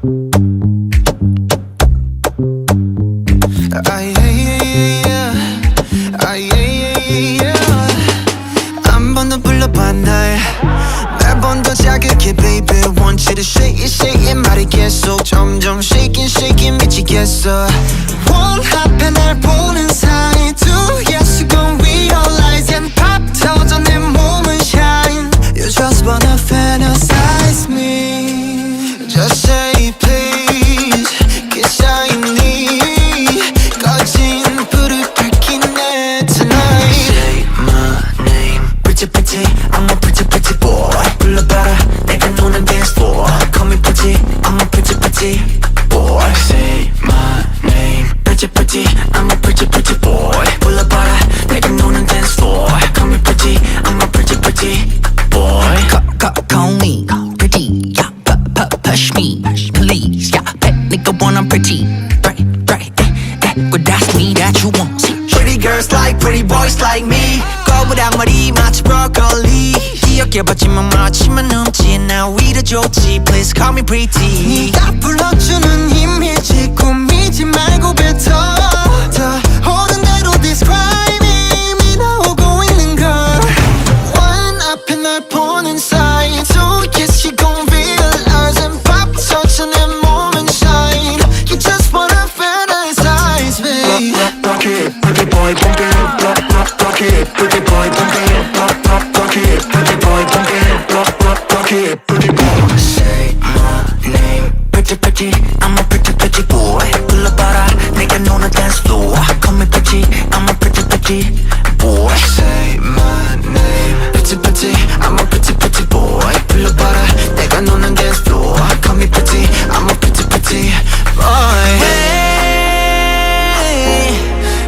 한 번 더 불러봐 날 매번 더 자극해 baby Want you to shake it shake it 말이 계속 점점 shaking shaking 미치겠어 One 앞에 날 보는 사이 Two yes you gon' realize And pop 터져 내 몸은 shine You just wanna fantasize me Just say please 그 shiny 꺼진 불을 밝히네 tonight Say my name pretty pretty I'm a pretty pretty boy 불러봐라 내가 노는 dance floor Call me pretty I'm a pretty pretty boy Say my name pretty pretty I'm a pretty pretty boy 불러봐라 내가 노는 dance floor Call me pretty I'm a pretty pretty boy Call me pretty, yeah, push me, please, yeah, pet nigga when I'm pretty, right, well that's me that you want, see. Pretty girls like pretty boys like me 거부랑 머리 마치 broccoli 기억해봤지만 마치만 넘지 나 위로 좋지 Please call me pretty 네가 불러주는 힘이지 꾸미지 말고 뱉어 더 오는 대로 describe me 미 나오고 있는 걸 One 앞에 날 보는 사이 Two yes you gon' realize And pop 터져 내 몸은 shine You just wanna fantasize me Rock it, pretty boy, pump it rock it, pretty boy, pump it rock it, pretty boy, pump it rock it, pretty boy. Say my name pretty pretty I'm a pretty pretty boy 불러봐라 내가 노는 dance floor Call me pretty I'm a pretty pretty boy Say my name pretty pretty I'm a pretty pretty boy 불러봐라 내가 노는 dance floor Call me pretty I'm a pretty pretty boy Hey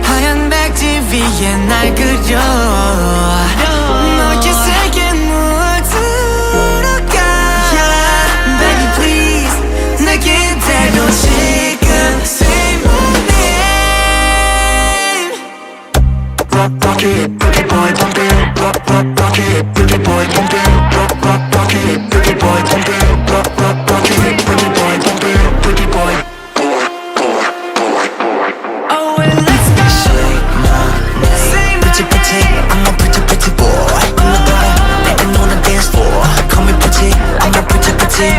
하얀 백지 위에 날 그려 너의 세계 물들어가 Baby please 내게 대로 지금 Say my name Rock it, pretty boy, pump it rock it, pretty boy, pump it rock it, pretty boy, pump it rock it, pretty boy, pump it, pretty boy. Oh well let's go Say my name pretty pretty I'm a pretty pretty boy 불러봐라 내가 노는 dance floor Call me pretty I'm a pretty pretty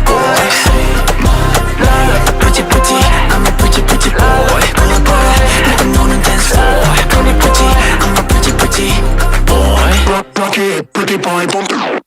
boy Say my name pretty pretty I'm a pretty pretty boy 불러봐라 내가 노는 dance floor Call me pretty I'm a pretty pretty boy Rock it, pretty boy, pump it.